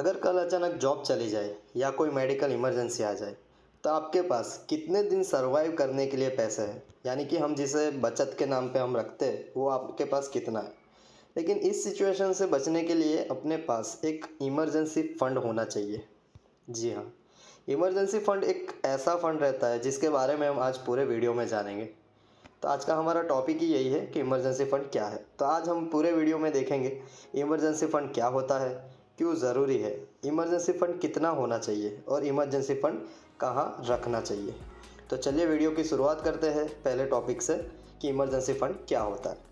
अगर कल अचानक जॉब चली जाए या कोई मेडिकल इमरजेंसी आ जाए तो आपके पास कितने दिन सरवाइव करने के लिए पैसे हैं। यानी कि हम जिसे बचत के नाम पे हम रखते हैं वो आपके पास कितना है। लेकिन इस सिचुएशन से बचने के लिए अपने पास एक इमरजेंसी फंड होना चाहिए। जी हाँ, इमरजेंसी फंड एक ऐसा फंड रहता है जिसके बारे में हम आज पूरे वीडियो में जानेंगे। तो आज का हमारा टॉपिक ही यही है कि इमरजेंसी फ़ंड क्या है। तो आज हम पूरे वीडियो में देखेंगे इमरजेंसी फ़ंड क्या होता है, क्यों ज़रूरी है, इमरजेंसी फ़ंड कितना होना चाहिए और इमरजेंसी फ़ंड कहाँ रखना चाहिए। तो चलिए वीडियो की शुरुआत करते हैं पहले टॉपिक से कि इमरजेंसी फ़ंड क्या होता है।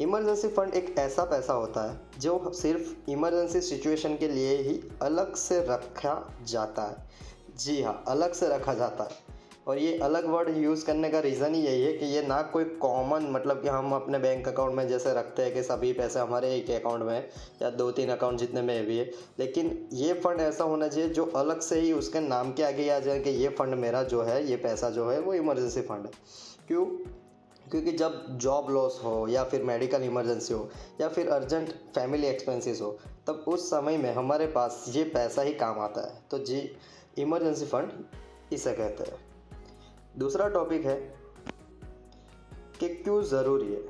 इमरजेंसी फ़ंड एक ऐसा पैसा होता है जो सिर्फ इमरजेंसी सिचुएशन के लिए ही अलग से रखा जाता है। जी हाँ, अलग से रखा जाता है। और ये अलग वर्ड यूज़ करने का रीज़न ही यही है कि ये ना कोई कॉमन मतलब कि हम अपने बैंक अकाउंट में जैसे रखते हैं कि सभी पैसे हमारे एक अकाउंट में है या 2-3 अकाउंट जितने में भी है। लेकिन ये फ़ंड ऐसा होना चाहिए जो अलग से ही उसके नाम के आगे आ जाए कि ये फ़ंड मेरा जो है, ये पैसा जो है वो इमरजेंसी फ़ंड है। क्यों? क्योंकि जब जॉब लॉस हो या फिर मेडिकल इमरजेंसी हो या फिर अर्जेंट फैमिली एक्सपेंसेस हो, तब उस समय में हमारे पास ये पैसा ही काम आता है। तो जी, इमरजेंसी फ़ंड इसे कहते हैं। दूसरा टॉपिक है कि क्यों ज़रूरी है।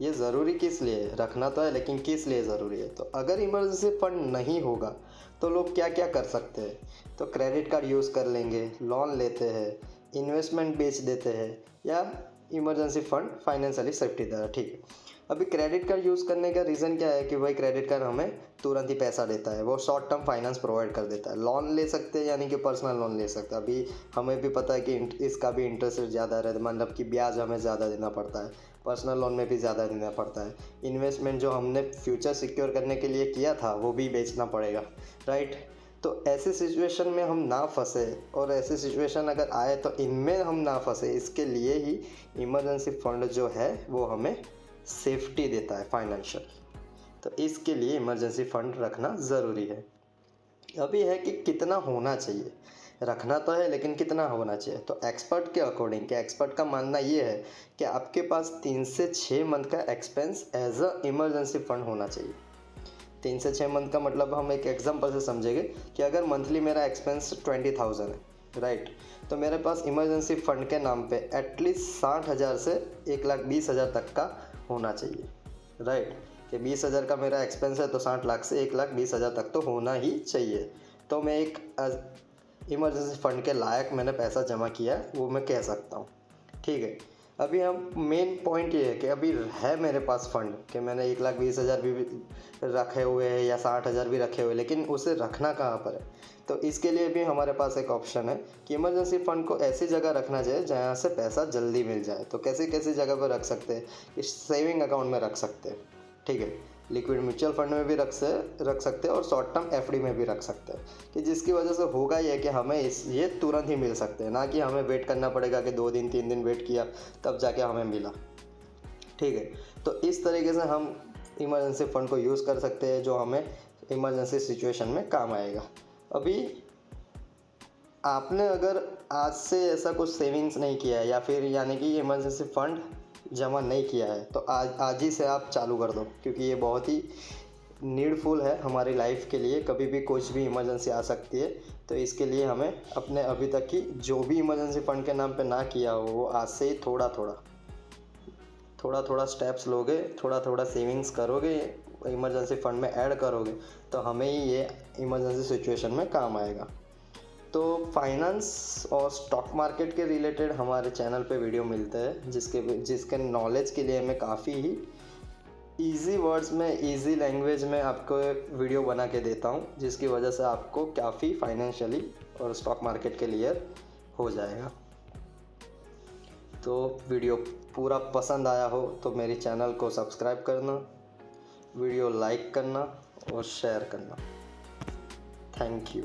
ये ज़रूरी किस लिए है, रखना तो है लेकिन किस लिए ज़रूरी है। तो अगर इमरजेंसी फ़ंड नहीं होगा तो लोग क्या क्या कर सकते हैं। तो क्रेडिट कार्ड यूज़ कर लेंगे, लोन लेते हैं, इन्वेस्टमेंट बेच देते हैं या इमरजेंसी फ़ंड फाइनेंशियली सेफ्टी दे रहा है। ठीक है, अभी क्रेडिट कार्ड यूज़ करने का रीज़न क्या है कि भाई क्रेडिट कार्ड हमें तुरंत ही पैसा देता है, वो शॉर्ट टर्म फाइनेंस प्रोवाइड कर देता है। लोन ले सकते हैं यानी कि पर्सनल लोन ले सकते हैं। अभी हमें भी पता है कि इसका भी इंटरेस्ट रेट ज़्यादा रहता है, मतलब कि ब्याज हमें ज़्यादा देना पड़ता है। पर्सनल लोन में भी ज़्यादा देना पड़ता है। इन्वेस्टमेंट जो हमने फ्यूचर सिक्योर करने के लिए किया था वो भी बेचना पड़ेगा, राइट। तो ऐसी सिचुएशन में हम ना फंसे और ऐसी सिचुएशन अगर आए तो इनमें हम ना फंसे, इसके लिए ही इमरजेंसी फंड जो है वो हमें सेफ्टी देता है फाइनेंशियल। तो इसके लिए इमरजेंसी फंड रखना ज़रूरी है। अभी है कि कितना होना चाहिए, रखना तो है लेकिन कितना होना चाहिए। तो एक्सपर्ट के अकॉर्डिंग, कि एक्सपर्ट का मानना ये है कि आपके पास 3 से 6 मंथ का expense as a emergency fund होना चाहिए। 3 से 6 मंथ का मतलब हम एक एग्जांपल से समझेंगे कि अगर मंथली मेरा एक्सपेंस 20,000 है, राइट, तो मेरे पास इमरजेंसी फ़ंड के नाम पे एटलीस्ट 60,000 से 1,20,000 तक का होना चाहिए, राइट। कि 20,000 का मेरा एक्सपेंस है तो 60 लाख से 1,20,000 तक तो होना ही चाहिए। तो मैं एक इमरजेंसी फ़ंड के लायक मैंने पैसा जमा किया है, वो मैं कह सकता हूँ। ठीक है, अभी हम मेन पॉइंट ये है कि अभी है मेरे पास फ़ंड कि मैंने 1,20,000 भी रखे हुए हैं या 60,000 भी रखे हुए हैं, लेकिन उसे रखना कहाँ पर है। तो इसके लिए भी हमारे पास एक ऑप्शन है कि इमरजेंसी फ़ंड को ऐसी जगह रखना चाहिए जहाँ से पैसा जल्दी मिल जाए। तो कैसी कैसी जगह पर रख सकते हैं, इस सेविंग अकाउंट में रख सकते हैं। ठीक है, लिक्विड म्यूचुअल फंड में भी रख सकते हैं और शॉर्ट टर्म एफडी में भी रख सकते हैं, कि जिसकी वजह से होगा ये कि हमें ये तुरंत ही मिल सकते हैं, ना कि हमें वेट करना पड़ेगा कि 2 दिन 3 दिन वेट किया तब जाके हमें मिला। ठीक है, तो इस तरीके से हम इमरजेंसी फ़ंड को यूज़ कर सकते हैं जो हमें इमरजेंसी सिचुएशन में काम आएगा। अभी आपने अगर आज से ऐसा कुछ सेविंग्स नहीं किया है या फिर यानी कि इमरजेंसी फ़ंड जमा नहीं किया है तो आज आज ही से आप चालू कर दो, क्योंकि ये बहुत ही नीडफुल है हमारी लाइफ के लिए। कभी भी कुछ भी इमरजेंसी आ सकती है, तो इसके लिए हमें अपने अभी तक की जो भी इमरजेंसी फ़ंड के नाम पे ना किया हो वो आज से ही थोड़ा थोड़ा स्टेप्स लोगे, थोड़ा थोड़ा सेविंग्स करोगे, इमरजेंसी फ़ंड में ऐड करोगे तो हमें ही ये इमरजेंसी सिचुएशन में काम आएगा। तो फाइनेंस और स्टॉक मार्केट के रिलेटेड हमारे चैनल पे वीडियो मिलते हैं जिसके नॉलेज के लिए मैं काफ़ी ही इजी वर्ड्स में, इजी लैंग्वेज में आपको एक वीडियो बना के देता हूँ, जिसकी वजह से आपको काफ़ी फाइनेंशियली और स्टॉक मार्केट के लिए हो जाएगा। तो वीडियो पूरा पसंद आया हो तो मेरे चैनल को सब्सक्राइब करना, वीडियो लाइक करना और शेयर करना। Thank you.